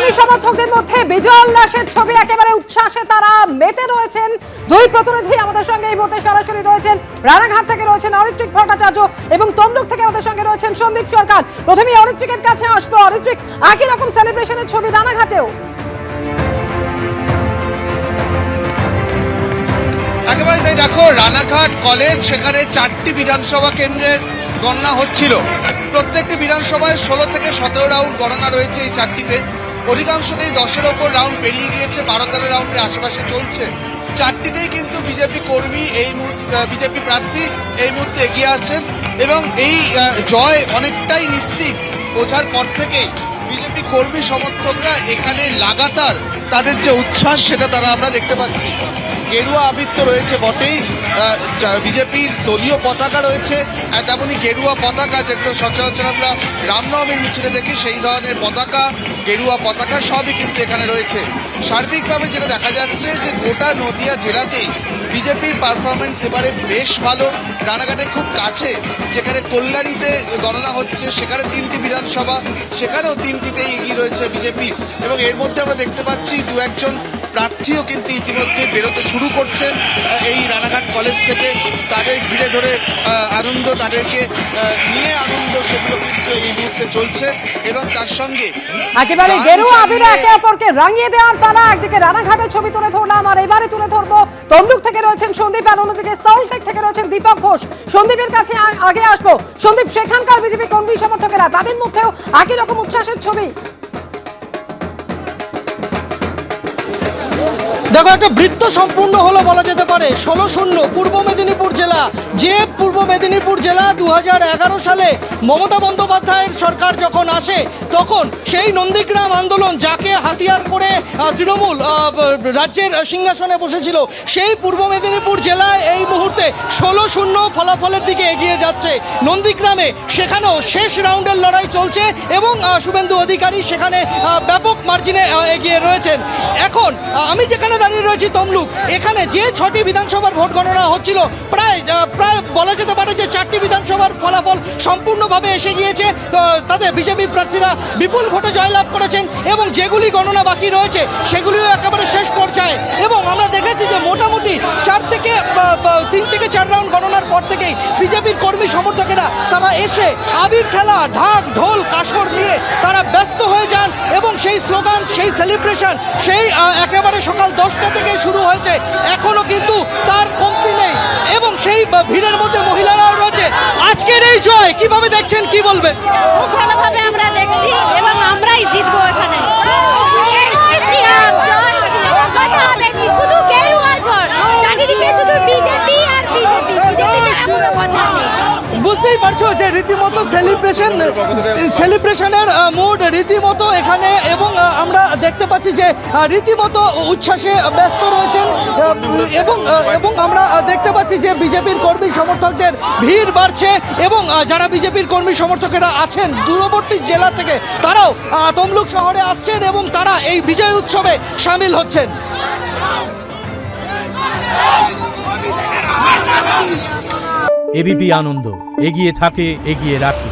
কর্মী সমর্থকদের মধ্যে বিজয় উল্লাসের ছবি, একেবারে উচ্ছ্বাসে তারা মেতে রয়েছেন। দুই প্রতিনিধি আমাদের সঙ্গে এই মুহূর্তে সরাসরি রয়েছেন। রানাঘাট থেকে রয়েছেন অরিত্রিক ভট্টাচার্য এবং তমলুক থেকে আমাদের সঙ্গে রয়েছেন সন্দীপ সরকার। প্রথমেই অরিত্রিকের কাছে আসবো। অরিত্রিক, একই রকম সেলিব্রেশনের ছবি রানাঘাটেও? একেবারে তাই, দেখো রানাঘাট কলেজ, সেখানে 4টি বিধানসভা কেন্দ্রের গণনা হচ্ছিল। প্রত্যেকটি বিধানসভায় 16 থেকে 17 রাউন্ড গণনা রয়েছে এই 4টিতে। অধিকাংশতেই 10-এর ওপর রাউন্ড পেরিয়ে গিয়েছে, 12-13 রাউন্ডের আশেপাশে চলছে। 4টিতেই কিন্তু বিজেপি কর্মী, এই মুহূর্তে বিজেপি প্রার্থী এই মুহূর্তে এগিয়ে আসছেন এবং এই জয় অনেকটাই নিশ্চিত বোঝার পর থেকেই বিজেপি কর্মী সমর্থকরা এখানে লাগাতার তাদের যে উচ্ছ্বাস সেটা আমরা দেখতে পাচ্ছি। গেরুয়া আবৃত্ত রয়েছে বটেই, বিজেপির দলীয় পতাকা রয়েছে, তেমনই গেরুয়া পতাকা যেগুলো সচরাচর আমরা রামনবমীর মিছিলে দেখি, সেই ধরনের পতাকা, গেরুয়া পতাকা সবই কিন্তু এখানে রয়েছে। সার্বিকভাবে যেটা দেখা যাচ্ছে যে গোটা নদিয়া জেলাতেই বিজেপির পারফরমেন্স এবারে বেশ ভালো। রানাঘাটে খুব কাছে যেখানে কল্যাণীতে গণনা হচ্ছে, সেখানে 3টি বিধানসভা, সেখানেও 3টিতেই এগিয়ে রয়েছে বিজেপি। এবং এর মধ্যে আমরা দেখতে পাচ্ছি 2-1 প্রার্থীও কিন্তু ইতিমধ্যে বেরোতে শুরু করছেন এই রানাঘাট কলেজ থেকে। তাদের ঘিরে ধরে আনন্দ, তাদেরকে নিয়ে আনন্দ, সেগুলো কিন্তু এই মুহূর্তে চলছে। এবং তার সঙ্গে একেবারে গেরুয়া আবিরে একে অপরকে রাঙিয়ে দেওয়ার পালা। একদিকে রানাঘাটের ছবি তুলে ধরলাম, আর এবারে তুলে ধরবো তমলুক থেকে রয়েছেন সন্দীপ, আর অন্যদিকে সল্টলেক থেকে রয়েছেন দীপক ঘোষ। সন্দীপের কাছে আগে আসবো। সন্দীপ, সেখানকার বিজেপি কর্মী সমর্থকেরা, তাদের মধ্যেও একই রকম উচ্ছ্বাসের ছবি। দেখো, একটা বৃত্ত সম্পূর্ণ হলো বলা যেতে পারে। 16-0 পূর্ব মেদিনীপুর জেলা, যে পূর্ব মেদিনীপুর জেলা 2011 সালে মমতা বন্দ্যোপাধ্যায়ের সরকার যখন আসে, তখন সেই নন্দীগ্রাম আন্দোলন, যাকে হাতিয়ার করে তৃণমূল রাজ্যের সিংহাসনে বসেছিল, সেই পূর্ব মেদিনীপুর জেলায় এই মুহূর্তে 16-0 ফলাফলের দিকে এগিয়ে যাচ্ছে। নন্দীগ্রামে সেখানেও শেষ রাউন্ডের লড়াই চলছে এবং শুভেন্দু অধিকারী সেখানে ব্যাপক মার্জিনে এগিয়ে রয়েছেন। এখন আমি যেখানে দাঁড়িয়ে রয়েছি তমলুক, এখানে যে 6টি বিধানসভার ভোট গণনা হচ্ছিল, প্রায় বলা যেতে পারে যে 4টি বিধানসভার ফলাফল সম্পূর্ণভাবে এসে গিয়েছে। তাতে বিজেপি প্রার্থীরা বিপুল ভোটে জয়লাভ করেছেন এবং যেগুলি গণনা বাকি রয়েছে সেগুলিও একেবারে শেষ পর্যায়ে। এবং আমরা দেখেছি যে মোটামুটি 3 থেকে 4 রাউন্ড গণনার পর থেকেই বিজেপির কর্মী সমর্থকেরা তারা এসে আবির খেলা, ঢাক ঢোল কাসর নিয়ে তারা ব্যস্ত হয়ে যান এবং সেই স্লোগান, সেই সেলিব্রেশন, সেই একেবারে সকাল 10টা থেকে শুরু হয়েছে, এখনো কিন্তু তার কমতি নেই। এবং সেই ভিড়ের মধ্যে মহিলারাও রয়েছে। আজকের এই জয় কিভাবে দেখছেন, কি বলবেন? খুব ভালোভাবে আমরা দেখছি এবং আমরাই জিতবো এখানে। শুধু গেরুয়া ঝড়, চারিদিকে শুধু বিজেপি আর বিজেপি, বিজেপি ছাড়া কোনো কথা নেই। বুঝতেই পারছো যে রীতিমতো সেলিব্রেশনের মুড রীতিমতো এখানে, এবং আমরা দেখতে পাচ্ছি যে রীতিমতো উচ্ছ্বাসে ব্যস্ত রয়েছেন এবং আমরা দেখতে পাচ্ছি যে বিজেপির কর্মী সমর্থকদের ভিড় বাড়ছে এবং যারা বিজেপির কর্মী সমর্থকেরা আছেন দূরবর্তী জেলা থেকে, তারাও তমলুক শহরে আসছেন এবং তারা এই বিজয় উৎসবে সামিল হচ্ছেন। এবিপি আনন্দ, এগিয়ে থাকে, এগিয়ে রাখে।